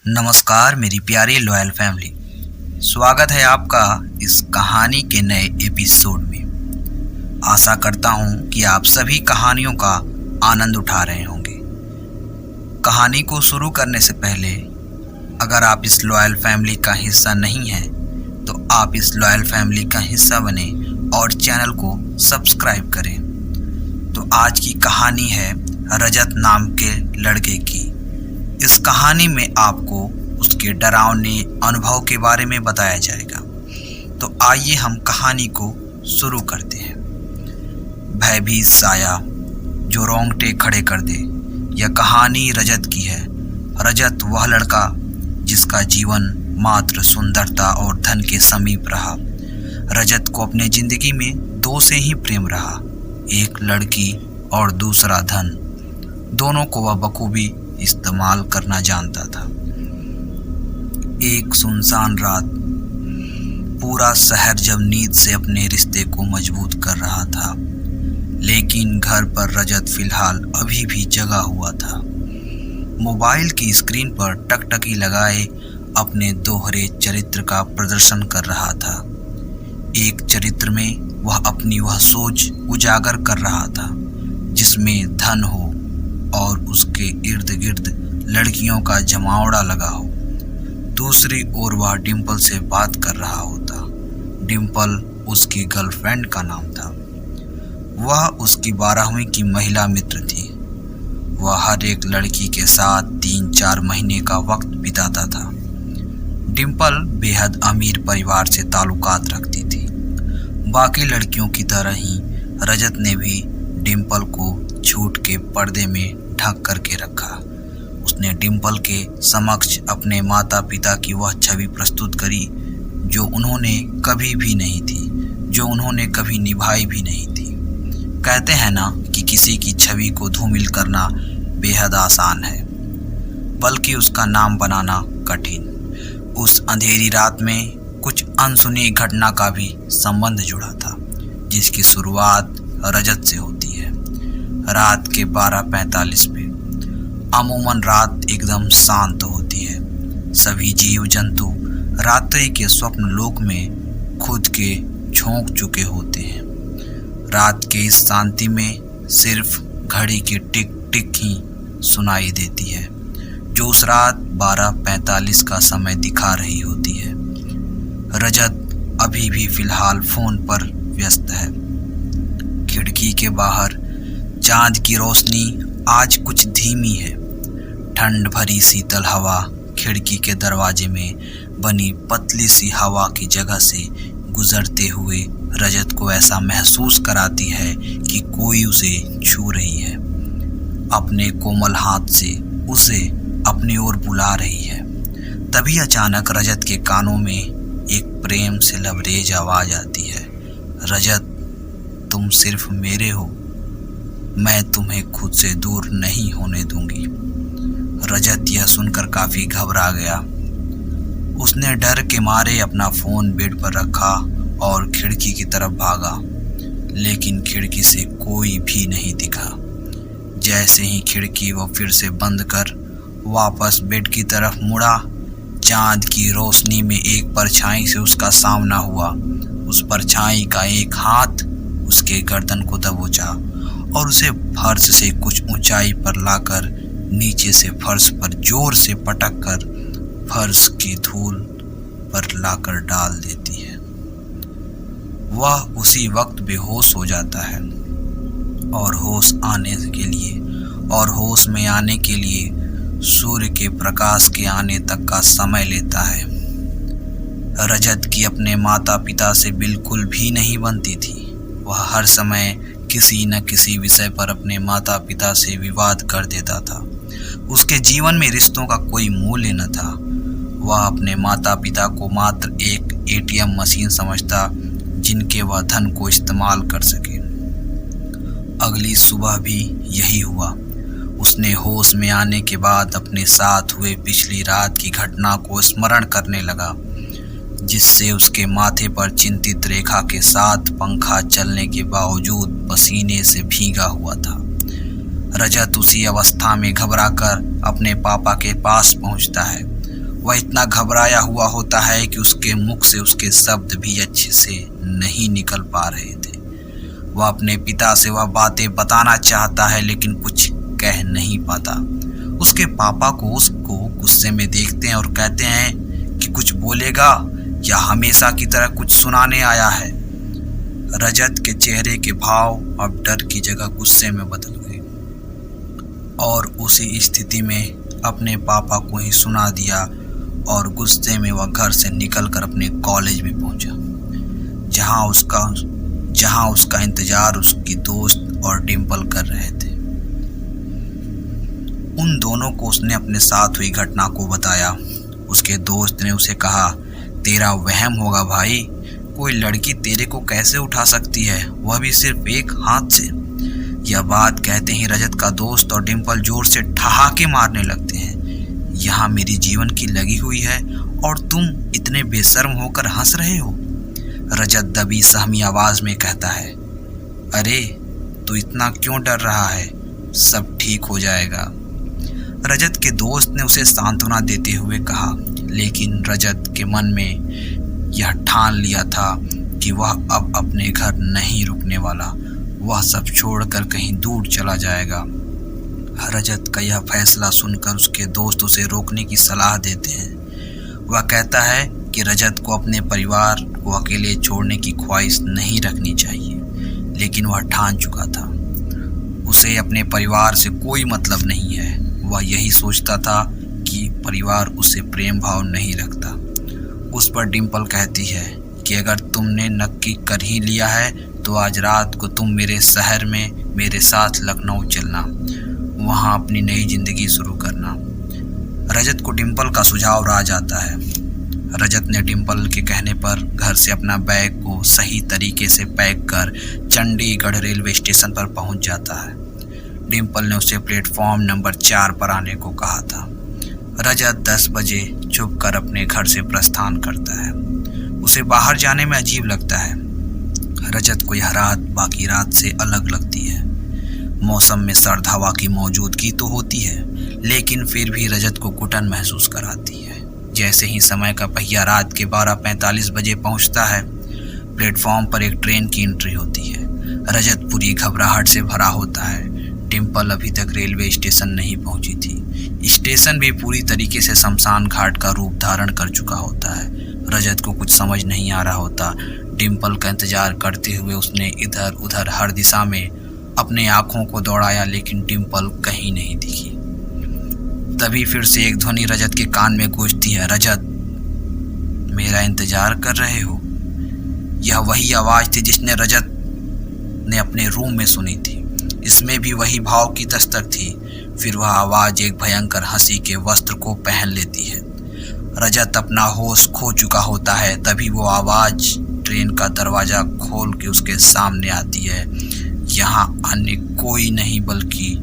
नमस्कार मेरी प्यारी लॉयल फैमिली। स्वागत है आपका इस कहानी के नए एपिसोड में। आशा करता हूँ कि आप सभी कहानियों का आनंद उठा रहे होंगे। कहानी को शुरू करने से पहले अगर आप इस लॉयल फैमिली का हिस्सा नहीं हैं तो आप इस लॉयल फैमिली का हिस्सा बने और चैनल को सब्सक्राइब करें। तो आज की कहानी है रजत नाम के लड़के की। इस कहानी में आपको उसके डरावने अनुभव के बारे में बताया जाएगा। तो आइए हम कहानी को शुरू करते हैं। भयभीत साया जो रोंगटे खड़े कर दे। यह कहानी रजत की है। रजत वह लड़का जिसका जीवन मात्र सुंदरता और धन के समीप रहा। रजत को अपने जिंदगी में दो से ही प्रेम रहा, एक लड़की और दूसरा धन। दोनों को वह बखूबी इस्तेमाल करना जानता था। एक सुनसान रात, पूरा शहर जब नींद से अपने रिश्ते को मजबूत कर रहा था, लेकिन घर पर रजत फिलहाल अभी भी जगा हुआ था। मोबाइल की स्क्रीन पर टकटकी लगाए अपने दोहरे चरित्र का प्रदर्शन कर रहा था। एक चरित्र में वह अपनी वह सोच उजागर कर रहा था जिसमें धन हो और उसके इर्द गिर्द लड़कियों का जमावड़ा लगा हो। दूसरी ओर वह डिम्पल से बात कर रहा होता। डिम्पल उसकी गर्लफ्रेंड का नाम था। वह उसकी 12वीं की महिला मित्र थी। वह हर एक लड़की के साथ 3-4 महीने का वक्त बिताता था। डिम्पल बेहद अमीर परिवार से ताल्लुकात रखती थी। बाकी लड़कियों की तरह ही रजत ने भी डिम्पल को झूठ के पर्दे में ढक करके रखा। उसने डिम्पल के समक्ष अपने माता पिता की वह छवि प्रस्तुत करी जो उन्होंने कभी भी नहीं थी, जो उन्होंने कभी निभाई भी नहीं थी। कहते हैं ना कि किसी की छवि को धूमिल करना बेहद आसान है, बल्कि उसका नाम बनाना कठिन। उस अंधेरी रात में कुछ अनसुनी घटना का भी संबंध जुड़ा था, जिसकी शुरुआत रजत से होती है। रात के 12:45 पे। अमूमन रात एकदम शांत होती है। सभी जीव जंतु रात्रि के स्वप्न लोक में खुद के झोंक चुके होते हैं। रात के इस शांति में सिर्फ घड़ी की टिक टिक ही सुनाई देती है, जो उस रात 12:45 का समय दिखा रही होती है। रजत अभी भी फिलहाल फोन पर व्यस्त है। खिड़की के बाहर चांद की रोशनी आज कुछ धीमी है। ठंड भरी शीतल हवा खिड़की के दरवाजे में बनी पतली सी हवा की जगह से गुजरते हुए रजत को ऐसा महसूस कराती है कि कोई उसे छू रही है, अपने कोमल हाथ से उसे अपनी ओर बुला रही है। तभी अचानक रजत के कानों में एक प्रेम से लबरेज आवाज आती है, रजत तुम सिर्फ मेरे हो, मैं तुम्हें खुद से दूर नहीं होने दूंगी। रजत यह सुनकर काफी घबरा गया। उसने डर के मारे अपना फोन बेड पर रखा और खिड़की की तरफ भागा, लेकिन खिड़की से कोई भी नहीं दिखा। जैसे ही खिड़की वो फिर से बंद कर वापस बेड की तरफ मुड़ा, चांद की रोशनी में एक परछाई से उसका सामना हुआ। उस परछाई का एक हाथ उसके गर्दन को दबोचा और उसे फर्श से कुछ ऊंचाई पर लाकर नीचे से फर्श पर जोर से पटक कर फर्श की धूल पर लाकर डाल देती है। वह उसी वक्त बेहोश हो जाता है और होश में आने के लिए सूर्य के प्रकाश के आने तक का समय लेता है। रजत की अपने माता पिता से बिल्कुल भी नहीं बनती थी। वह हर समय किसी न किसी विषय पर अपने माता पिता से विवाद कर देता था। उसके जीवन में रिश्तों का कोई मूल्य न था। वह अपने माता पिता को मात्र एक एटीएम मशीन समझता जिनके वह धन को इस्तेमाल कर सके। अगली सुबह भी यही हुआ। उसने होश में आने के बाद अपने साथ हुए पिछली रात की घटना को स्मरण करने लगा, जिससे उसके माथे पर चिंतित रेखा के साथ पंखा चलने के बावजूद पसीने से भीगा हुआ था। रजत उसी अवस्था में घबराकर अपने पापा के पास पहुंचता है। वह इतना घबराया हुआ होता है कि उसके मुख से उसके शब्द भी अच्छे से नहीं निकल पा रहे थे। वह अपने पिता से वह बातें बताना चाहता है लेकिन कुछ कह नहीं पाता। उसके पापा को उसको गुस्से में देखते हैं और कहते हैं कि कुछ बोलेगा या हमेशा की तरह कुछ सुनाने आया है। रजत के चेहरे के भाव अब डर की जगह गुस्से में बदल गए और उसी स्थिति में अपने पापा को ही सुना दिया और गुस्से में वह घर से निकलकर अपने कॉलेज में पहुंचा, जहां उसका इंतजार उसकी दोस्त और डिम्पल कर रहे थे। उन दोनों को उसने अपने साथ हुई घटना को बताया। उसके दोस्त ने उसे कहा, तेरा वहम होगा भाई, कोई लड़की तेरे को कैसे उठा सकती है, वह भी सिर्फ एक हाथ से। यह बात कहते ही रजत का दोस्त और डिम्पल जोर से ठहाके मारने लगते हैं। यहाँ मेरी जीवन की लगी हुई है और तुम इतने बेशर्म होकर हंस रहे हो। रजत दबी सहमी आवाज में कहता है, अरे तू इतना क्यों डर रहा है, सब ठीक हो जाएगा। रजत के दोस्त ने उसे सांत्वना देते हुए कहा, लेकिन रजत के मन में यह ठान लिया था कि वह अब अपने घर नहीं रुकने वाला, वह सब छोड़कर कहीं दूर चला जाएगा। रजत का यह फैसला सुनकर उसके दोस्त उसे रोकने की सलाह देते हैं। वह कहता है कि रजत को अपने परिवार को अकेले छोड़ने की ख्वाहिश नहीं रखनी चाहिए, लेकिन वह ठान चुका था। उसे अपने परिवार से कोई मतलब नहीं है। वह यही सोचता था कि परिवार उसे प्रेम भाव नहीं रखता। उस पर डिम्पल कहती है कि अगर तुमने नक्की कर ही लिया है तो आज रात को तुम मेरे शहर में मेरे साथ लखनऊ चलना, वहाँ अपनी नई जिंदगी शुरू करना। रजत को डिम्पल का सुझाव राज आता है। रजत ने डिम्पल के कहने पर घर से अपना बैग को सही तरीके से पैक कर चंडीगढ़ रेलवे स्टेशन पर पहुंच जाता है। डिम्पल ने उसे प्लेटफॉर्म नंबर 4 पर आने को कहा था। रजत 10 बजे चुप कर अपने घर से प्रस्थान करता है। उसे बाहर जाने में अजीब लगता है। रजत को यह रात बाकी रात से अलग लगती है। मौसम में सर्द हवा की मौजूदगी तो होती है, लेकिन फिर भी रजत को घुटन महसूस कराती है। जैसे ही समय का पहिया रात के 12:45 बजे पहुंचता है, प्लेटफॉर्म पर एक ट्रेन की एंट्री होती है। रजत पूरी घबराहट से भरा होता है। डिम्पल अभी तक रेलवे स्टेशन नहीं पहुंची थी। स्टेशन भी पूरी तरीके से शमशान घाट का रूप धारण कर चुका होता है। रजत को कुछ समझ नहीं आ रहा होता। डिम्पल का इंतजार करते हुए उसने इधर उधर हर दिशा में अपने आंखों को दौड़ाया, लेकिन डिम्पल कहीं नहीं दिखी। तभी फिर से एक ध्वनि रजत के कान में गूंजती है, रजत, मेरा इंतजार कर रहे हो? यह वही आवाज थी जिसने रजत ने अपने रूम में सुनी थी। इसमें भी वही भाव की दस्तक थी। फिर वह आवाज एक भयंकर हंसी के वस्त्र को पहन लेती है। रजत अपना होश खो चुका होता है। तभी वो आवाज ट्रेन का दरवाजा खोल के उसके सामने आती है। यहाँ अन्य कोई नहीं बल्कि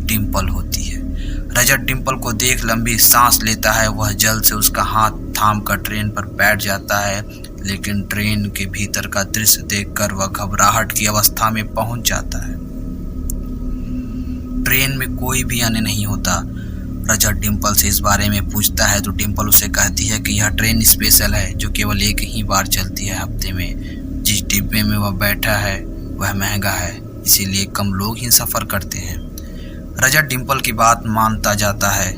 डिम्पल होती है। रजत डिम्पल को देख लंबी सांस लेता है। वह जल्द से उसका हाथ थाम कर ट्रेन पर बैठ जाता है, लेकिन ट्रेन के भीतर का दृश्य देखकर वह घबराहट की अवस्था में पहुंच जाता है। ट्रेन में कोई भी अन्य नहीं होता। रजत डिम्पल से इस बारे में पूछता है तो डिम्पल उसे कहती है कि यह ट्रेन स्पेशल है जो केवल एक ही बार चलती है हफ्ते में। जिस डिब्बे में वह बैठा है वह महंगा है, इसीलिए कम लोग ही सफ़र करते हैं। रजत डिम्पल की बात मानता जाता है।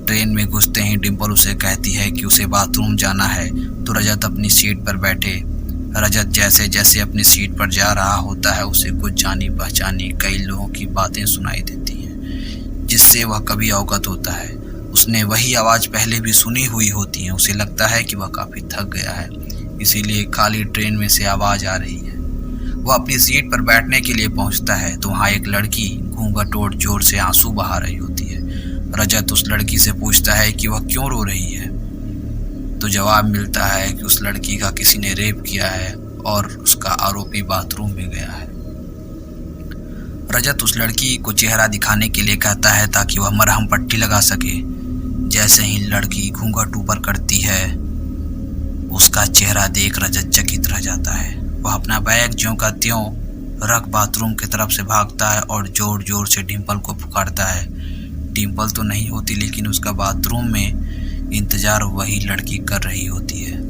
ट्रेन में घुसते ही डिम्पल उसे कहती है कि उसे बाथरूम जाना है, तो रजत अपनी सीट पर बैठे। रजत जैसे जैसे अपनी सीट पर जा रहा होता है उसे कुछ जानी पहचानी कई लोगों की बातें सुनाई देती हैं, जिससे वह कभी अवगत होता है। उसने वही आवाज़ पहले भी सुनी हुई होती है। उसे लगता है कि वह काफ़ी थक गया है, इसीलिए खाली ट्रेन में से आवाज़ आ रही है। वह अपनी सीट पर बैठने के लिए पहुंचता है तो वहाँ एक लड़की घूंघट ओढ़ जोर से आंसू बहा रही होती है। रजत उस लड़की से पूछता है कि वह क्यों रो रही है, तो जवाब मिलता है कि उस लड़की का किसी ने रेप किया है और उसका आरोपी बाथरूम में गया है। रजत उस लड़की को चेहरा दिखाने के लिए कहता है ताकि वह मरहम पट्टी लगा सके। जैसे ही लड़की घूंघट ऊपर करती है, उसका चेहरा देख रजत चकित रह जाता है। वह अपना बैग ज्यों का त्यों रख बाथरूम की तरफ से भागता है और जोर जोर से डिम्पल को पुकारता है। डिम्पल तो नहीं होती, लेकिन उसका बाथरूम में इंतजार वही लड़की कर रही होती है।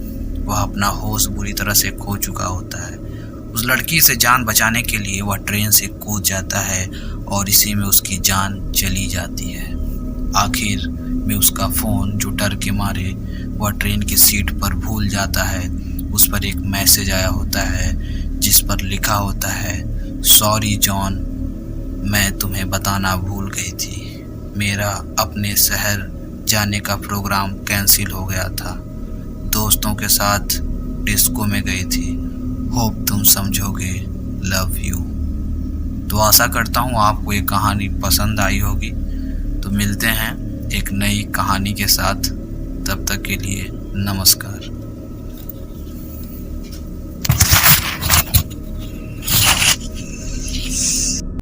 वह अपना होश बुरी तरह से खो चुका होता है। उस लड़की से जान बचाने के लिए वह ट्रेन से कूद जाता है और इसी में उसकी जान चली जाती है। आखिर में उसका फ़ोन, जो डर के मारे वह ट्रेन की सीट पर भूल जाता है, उस पर एक मैसेज आया होता है जिस पर लिखा होता है, सॉरी जॉन, मैं तुम्हें बताना भूल गई थी। मेरा अपने शहर जाने का प्रोग्राम कैंसिल हो गया था। दोस्तों के साथ डिस्को में गई थी। होप तुम समझोगे। Love you. तो आशा करता हूँ आपको ये कहानी पसंद आई होगी। तो मिलते हैं एक नई कहानी के साथ। तब तक के लिए नमस्कार।